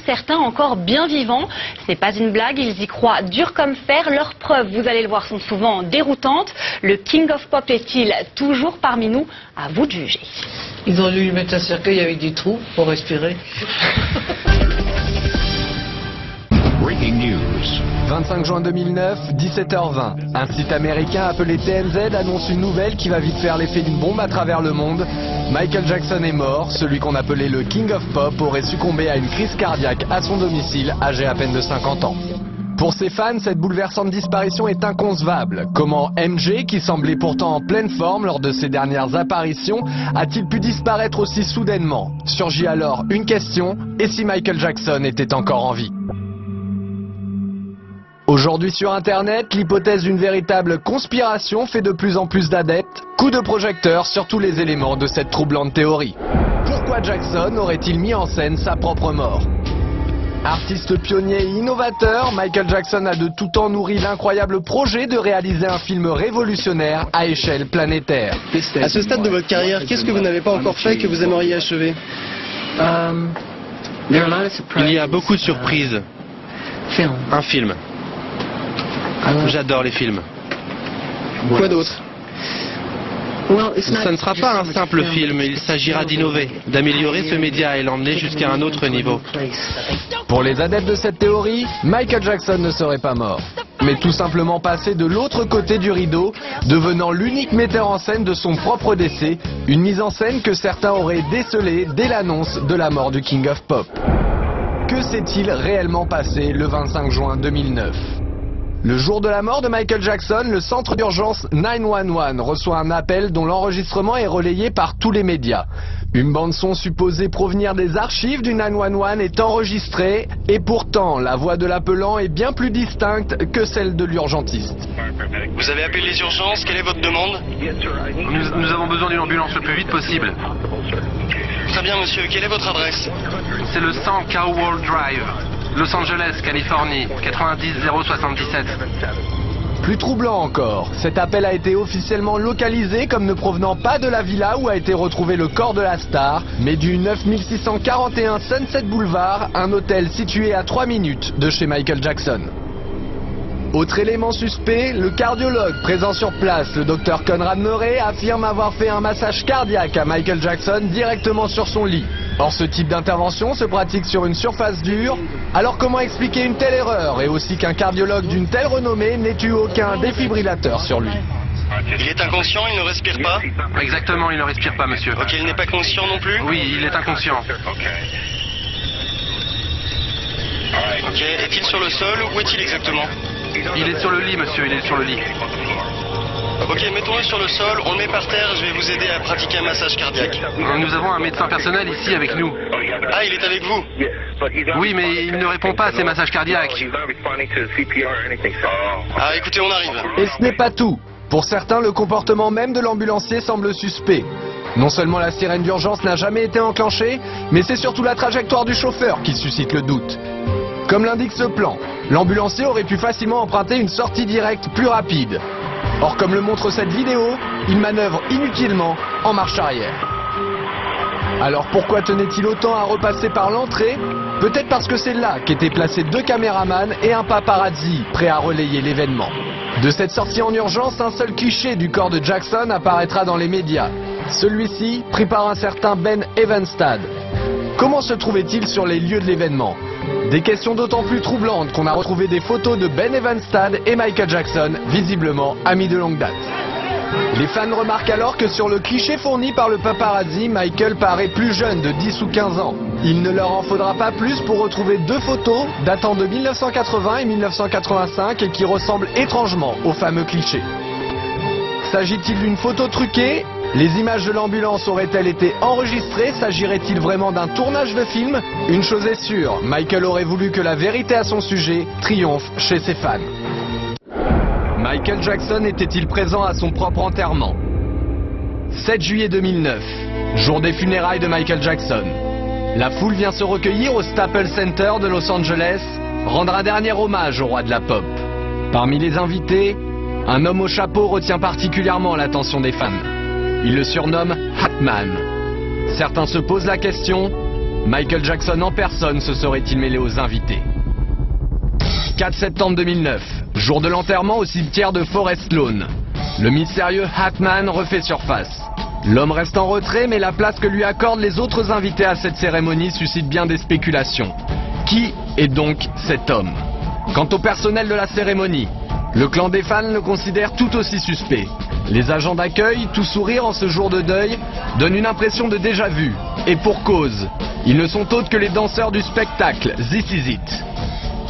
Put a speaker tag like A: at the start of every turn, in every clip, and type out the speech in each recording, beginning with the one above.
A: certains encore bien vivants. Ce n'est pas une blague, ils y croient dur comme fer. Leurs preuves, vous allez le voir, sont souvent déroutantes. Le King of Pop est-il toujours parmi nous? À vous de juger.
B: Ils ont dû lui mettre un cercueil avec des trous pour respirer.
C: Breaking news.
D: 25 juin 2009, 17h20. Un site américain appelé TMZ annonce une nouvelle qui va vite faire l'effet d'une bombe à travers le monde. Michael Jackson est mort. Celui qu'on appelait le King of Pop aurait succombé à une crise cardiaque à son domicile, âgé à peine de 50 ans. Pour ses fans, cette bouleversante disparition est inconcevable. Comment MJ, qui semblait pourtant en pleine forme lors de ses dernières apparitions, a-t-il pu disparaître aussi soudainement? Surgit alors une question, et si Michael Jackson était encore en vie? Aujourd'hui sur Internet, l'hypothèse d'une véritable conspiration fait de plus en plus d'adeptes. Coup de projecteur sur tous les éléments de cette troublante théorie. Pourquoi Jackson aurait-il mis en scène sa propre mort? Artiste pionnier et innovateur, Michael Jackson a de tout temps nourri l'incroyable projet de réaliser un film révolutionnaire à échelle planétaire.
E: À ce stade de votre carrière, qu'est-ce que vous n'avez pas encore fait que vous aimeriez achever?
F: Il y a beaucoup de surprises. Un film. J'adore les films.
E: Quoi d'autre?
F: Ça ne sera pas un simple film, il s'agira d'innover, d'améliorer ce média et l'emmener jusqu'à un autre niveau.
D: Pour les adeptes de cette théorie, Michael Jackson ne serait pas mort, mais tout simplement passé de l'autre côté du rideau, devenant l'unique metteur en scène de son propre décès, une mise en scène que certains auraient décelée dès l'annonce de la mort du King of Pop. Que s'est-il réellement passé le 25 juin 2009? Le jour de la mort de Michael Jackson, le centre d'urgence 911 reçoit un appel dont l'enregistrement est relayé par tous les médias. Une bande-son supposée provenir des archives du 911 est enregistrée et pourtant la voix de l'appelant est bien plus distincte que celle de l'urgentiste.
E: Vous avez appelé les urgences, quelle est votre demande?
F: Nous avons besoin d'une ambulance le plus vite possible.
E: Très bien monsieur, quelle est votre adresse?
F: C'est le 100 Cowell Drive, Los Angeles, Californie, 90077.
D: Plus troublant encore, cet appel a été officiellement localisé comme ne provenant pas de la villa où a été retrouvé le corps de la star, mais du 9641 Sunset Boulevard, un hôtel situé à 3 minutes de chez Michael Jackson. Autre élément suspect, le cardiologue présent sur place, le docteur Conrad Murray, affirme avoir fait un massage cardiaque à Michael Jackson directement sur son lit. Or ce type d'intervention se pratique sur une surface dure, alors comment expliquer une telle erreur et aussi qu'un cardiologue d'une telle renommée n'ait eu aucun défibrillateur sur lui?
E: Il est inconscient, il ne respire pas?
F: Exactement, il ne respire pas, monsieur.
E: Ok, il n'est pas conscient non plus?
F: Oui, il est inconscient.
E: Ok, est-il sur le sol ou où est-il exactement?
F: Il est sur le lit, monsieur, il est sur le lit.
E: Ok, mettons-le sur le sol, on le met par terre, je vais vous aider à pratiquer un massage cardiaque.
F: Nous avons un médecin personnel ici avec nous.
E: Ah, il est avec vous?
F: Oui, mais il ne répond pas à ces massages cardiaques.
E: Ah, écoutez, on arrive.
D: Et ce n'est pas tout. Pour certains, le comportement même de l'ambulancier semble suspect. Non seulement la sirène d'urgence n'a jamais été enclenchée, mais c'est surtout la trajectoire du chauffeur qui suscite le doute. Comme l'indique ce plan, l'ambulancier aurait pu facilement emprunter une sortie directe plus rapide. Or, comme le montre cette vidéo, il manœuvre inutilement en marche arrière. Alors pourquoi tenait-il autant à repasser par l'entrée? Peut-être parce que c'est là qu'étaient placés 2 caméramans et un paparazzi prêt à relayer l'événement. De cette sortie en urgence, un seul cliché du corps de Jackson apparaîtra dans les médias. Celui-ci pris par un certain Ben Evenstad. Comment se trouvait-il sur les lieux de l'événement? Des questions d'autant plus troublantes qu'on a retrouvé des photos de Ben Evenstad et Michael Jackson, visiblement amis de longue date. Les fans remarquent alors que sur le cliché fourni par le paparazzi, Michael paraît plus jeune de 10 ou 15 ans. Il ne leur en faudra pas plus pour retrouver 2 photos datant de 1980 et 1985 et qui ressemblent étrangement au fameux cliché. S'agit-il d'une photo truquée? Les images de l'ambulance auraient-elles été enregistrées? S'agirait-il vraiment d'un tournage de film? Une chose est sûre, Michael aurait voulu que la vérité à son sujet triomphe chez ses fans. Michael Jackson était-il présent à son propre enterrement? 7 juillet 2009, jour des funérailles de Michael Jackson. La foule vient se recueillir au Staples Center de Los Angeles, rendre un dernier hommage au roi de la pop. Parmi les invités, un homme au chapeau retient particulièrement l'attention des fans. Il le surnomme Hatman. Certains se posent la question, Michael Jackson en personne se serait-il mêlé aux invités? 4 septembre 2009, jour de l'enterrement au cimetière de Forest Lawn. Le mystérieux Hatman refait surface. L'homme reste en retrait, mais la place que lui accordent les autres invités à cette cérémonie suscite bien des spéculations. Qui est donc cet homme? Quant au personnel de la cérémonie, le clan des fans le considère tout aussi suspect. Les agents d'accueil, tout sourire en ce jour de deuil, donnent une impression de déjà-vu. Et pour cause, ils ne sont autres que les danseurs du spectacle This Is It.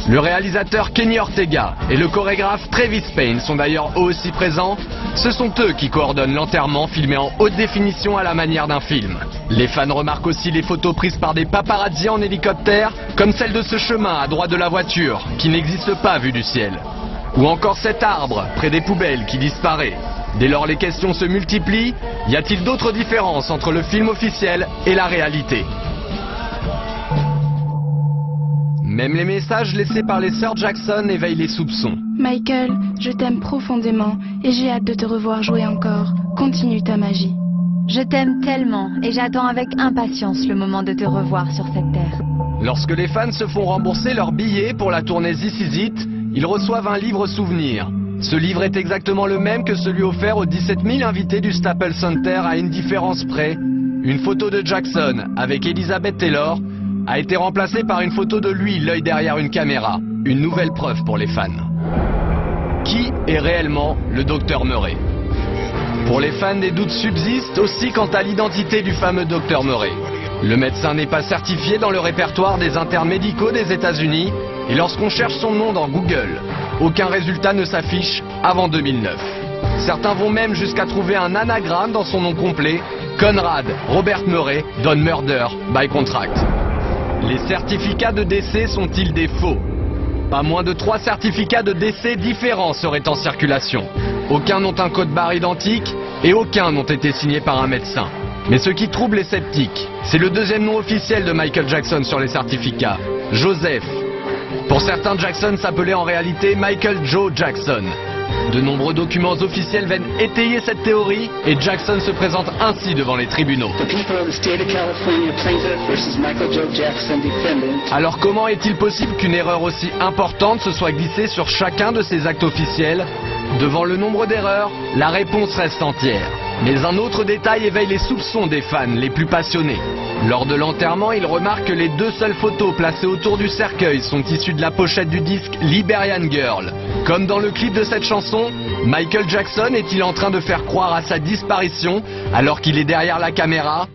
D: Le réalisateur Kenny Ortega et le chorégraphe Travis Payne sont d'ailleurs eux aussi présents. Ce sont eux qui coordonnent l'enterrement filmé en haute définition à la manière d'un film. Les fans remarquent aussi les photos prises par des paparazzis en hélicoptère, comme celle de ce chemin à droite de la voiture, qui n'existe pas vu du ciel. Ou encore cet arbre près des poubelles qui disparaît. Dès lors les questions se multiplient, y a-t-il d'autres différences entre le film officiel et la réalité? Même les messages laissés par les sœurs Jackson éveillent les soupçons.
G: Michael, je t'aime profondément et j'ai hâte de te revoir jouer encore. Continue ta magie.
H: Je t'aime tellement et j'attends avec impatience le moment de te revoir sur cette terre.
D: Lorsque les fans se font rembourser leurs billets pour la tournée This Is It, ils reçoivent un livre souvenir. Ce livre est exactement le même que celui offert aux 17 000 invités du Staples Center à une différence près. Une photo de Jackson avec Elizabeth Taylor a été remplacée par une photo de lui, l'œil derrière une caméra. Une nouvelle preuve pour les fans. Qui est réellement le Dr Murray? Pour les fans, des doutes subsistent aussi quant à l'identité du fameux Dr Murray. Le médecin n'est pas certifié dans le répertoire des internes médicaux des États-Unis et lorsqu'on cherche son nom dans Google, aucun résultat ne s'affiche avant 2009. Certains vont même jusqu'à trouver un anagramme dans son nom complet, Conrad Robert Murray, Don Murder by Contract. Les certificats de décès sont-ils des faux? Pas moins de 3 certificats de décès différents seraient en circulation. Aucun n'ont un code barre identique et aucun n'ont été signés par un médecin. Mais ce qui trouble les sceptiques, c'est le deuxième nom officiel de Michael Jackson sur les certificats, Joseph. Pour certains, Jackson s'appelait en réalité Michael Joe Jackson. De nombreux documents officiels viennent étayer cette théorie et Jackson se présente ainsi devant les tribunaux. Alors comment est-il possible qu'une erreur aussi importante se soit glissée sur chacun de ces actes officiels? Devant le nombre d'erreurs, la réponse reste entière. Mais un autre détail éveille les soupçons des fans les plus passionnés. Lors de l'enterrement, ils remarquent que les 2 seules photos placées autour du cercueil sont issues de la pochette du disque Liberian Girl. Comme dans le clip de cette chanson, Michael Jackson est-il en train de faire croire à sa disparition alors qu'il est derrière la caméra?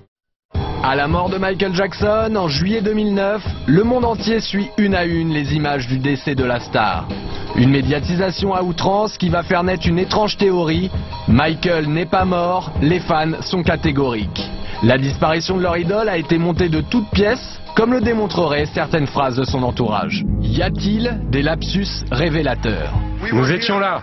D: À la mort de Michael Jackson, en juillet 2009, le monde entier suit une à une les images du décès de la star. Une médiatisation à outrance qui va faire naître une étrange théorie. Michael n'est pas mort, les fans sont catégoriques. La disparition de leur idole a été montée de toutes pièces, comme le démontreraient certaines phrases de son entourage. Y a-t-il des lapsus révélateurs?
I: Nous étions là,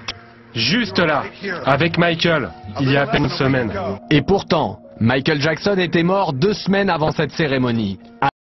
I: juste là, avec Michael, il y a à peine une semaine.
D: Et pourtant, Michael Jackson était mort 2 semaines avant cette cérémonie.